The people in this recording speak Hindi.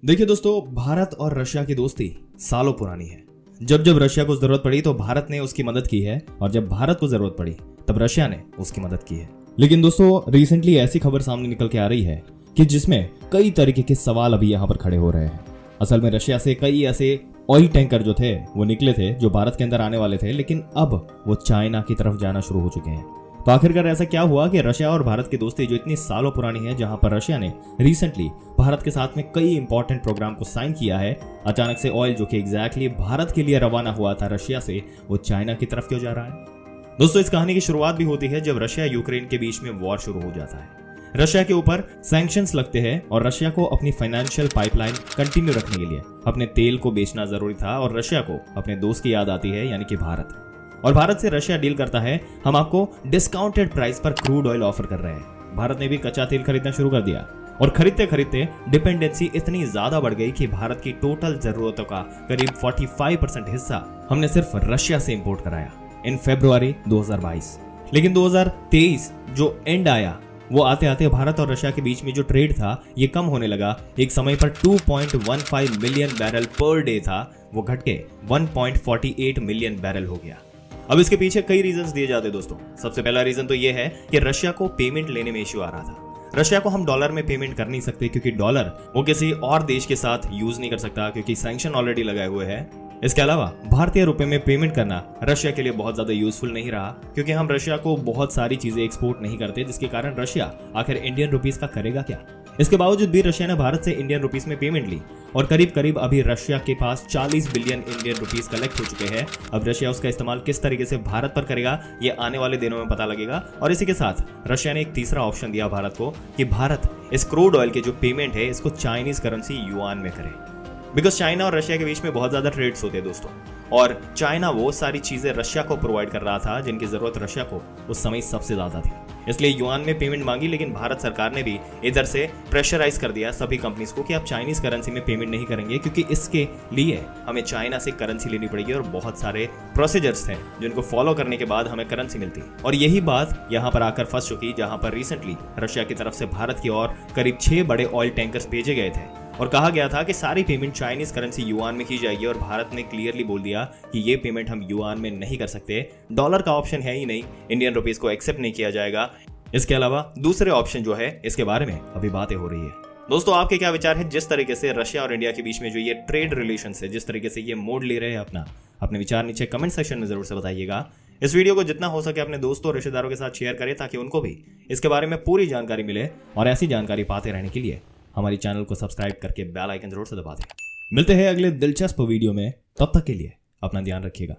देखिए दोस्तों, भारत और रशिया की दोस्ती सालों पुरानी है। जब जब रशिया को जरूरत पड़ी तो भारत ने उसकी मदद की है, और जब भारत को जरूरत पड़ी तब रशिया ने उसकी मदद की है। लेकिन दोस्तों, रिसेंटली ऐसी खबर सामने निकल के आ रही है कि जिसमें कई तरीके के सवाल अभी यहाँ पर खड़े हो रहे हैं। असल में रशिया से कई ऐसे ऑयल टैंकर जो थे वो निकले थे जो भारत के अंदर आने वाले थे, लेकिन अब वो चाइना की तरफ जाना शुरू हो चुके हैं। तो आखिरकार ऐसा क्या हुआ कि रशिया और भारत की दोस्ती जो इतनी सालों पुरानी है, जहां पर रशिया ने रिसेंटली भारत के साथ में कई इंपॉर्टेंट प्रोग्राम को साइन किया है, अचानक से ऑयल जो कि एग्जैक्टली भारत के लिए रवाना हुआ था रशिया से, वो चाइना की तरफ क्यों जा रहा है? दोस्तों, इस कहानी की शुरुआत भी होती है जब रशिया यूक्रेन के बीच में वॉर शुरू हो जाता है। रशिया के ऊपर सैंक्शंस लगते हैं और रशिया को अपनी फाइनेंशियल पाइपलाइन कंटिन्यू रखने के लिए अपने तेल को बेचना जरूरी था, और रशिया को अपने दोस्त की याद आती है, यानी कि भारत। और भारत से रशिया डील करता है, हम आपको डिस्काउंटेड प्राइस पर क्रूड ऑयल ऑफर कर रहे हैं। भारत ने भी कच्चा तेल खरीदना शुरू कर दिया, और खरीदते खरीदते डिपेंडेंसी इतनी ज्यादा बढ़ गई कि भारत की टोटल जरूरतों का करीब 45% हिस्सा हमने सिर्फ रशिया से इंपोर्ट कराया इन फरवरी 2022। लेकिन 2023 जो एंड आया, वो आते आते भारत और रशिया के बीच में जो ट्रेड था ये कम होने लगा। एक समय पर 2.15 मिलियन बैरल पर डे था, वो घट के 1.48 मिलियन बैरल हो गया। अब इसके पीछे कई रीजंस दिए जाते हैं दोस्तों। सबसे पहला रीजन तो ये है कि रशिया को पेमेंट लेने में इश्यू आ रहा था। रशिया को हम डॉलर में पेमेंट कर नहीं सकते, क्योंकि डॉलर वो किसी और देश के साथ यूज नहीं कर सकता, क्योंकि सैंक्शन ऑलरेडी लगाए हुए हैं। इसके अलावा भारतीय रुपए में पेमेंट करना रशिया के लिए बहुत ज्यादा यूजफुल नहीं रहा, क्योंकि हम रशिया को बहुत सारी चीजें एक्सपोर्ट नहीं करते, जिसके कारण रशिया आखिर इंडियन रुपीस का करेगा क्या। इसके बावजूद भी रशिया ने भारत से इंडियन रुपीस में पेमेंट ली, और करीब करीब अभी रशिया के पास 40 बिलियन इंडियन रुपीस कलेक्ट हो चुके हैं। अब रशिया उसका इस्तेमाल किस तरीके से भारत पर करेगा ये आने वाले दिनों में पता लगेगा। और इसी के साथ रशिया ने एक तीसरा ऑप्शन दिया भारत को कि भारत इस क्रूड ऑयल के जो पेमेंट है इसको चाइनीज करेंसी युआन में करे, बिकॉज चाइना और रशिया के बीच में बहुत ज्यादा ट्रेड्स होते हैं दोस्तों, और चाइना वो सारी चीजें रशिया को प्रोवाइड कर रहा था जिनकी जरूरत रशिया को उस समय सबसे ज्यादा थी। इसलिए युआन में पेमेंट मांगी, लेकिन भारत सरकार ने भी इधर से प्रेशराइज कर दिया सभी कंपनीज को कि आप चाइनीज करेंसी में पेमेंट नहीं करेंगे, क्योंकि इसके लिए हमें चाइना से करेंसी लेनी पड़ेगी, और बहुत सारे प्रोसीजर्स थे जिनको फॉलो करने के बाद हमें करेंसी मिलती। और यही बात यहाँ पर आकर फंस चुकी, जहां पर रिसेंटली रशिया की तरफ से भारत की ओर करीब 6 बड़े ऑयल टैंकर्स भेजे गए थे, और कहा गया था कि सारी पेमेंट चाइनीज करेंसी युआन में की जाएगी। और भारत ने क्लियरली बोल दिया कि ये पेमेंट हम युआन में नहीं कर सकते, डॉलर का ऑप्शन है ही नहीं, इंडियन रुपीस को एक्सेप्ट नहीं किया जाएगा। इसके अलावा दूसरे ऑप्शन जो है, इसके बारे में अभी बातें हो रही है। दोस्तों, आपके क्या विचार है जिस तरीके से रशिया और इंडिया के बीच में जो ये ट्रेड रिलेशन है, जिस तरीके से ये मोड ले रहे हैं अपने विचार नीचे कमेंट सेक्शन में जरूर से बताइएगा। इस वीडियो को जितना हो सके अपने दोस्तों और रिश्तेदारों के साथ शेयर करें, ताकि उनको भी इसके बारे में पूरी जानकारी मिले, और ऐसी जानकारी पाते रहने के लिए हमारी चैनल को सब्सक्राइब करके बेल आइकन जरूर से दबा दें। मिलते हैं अगले दिलचस्प वीडियो में, तब तक के लिए अपना ध्यान रखिएगा।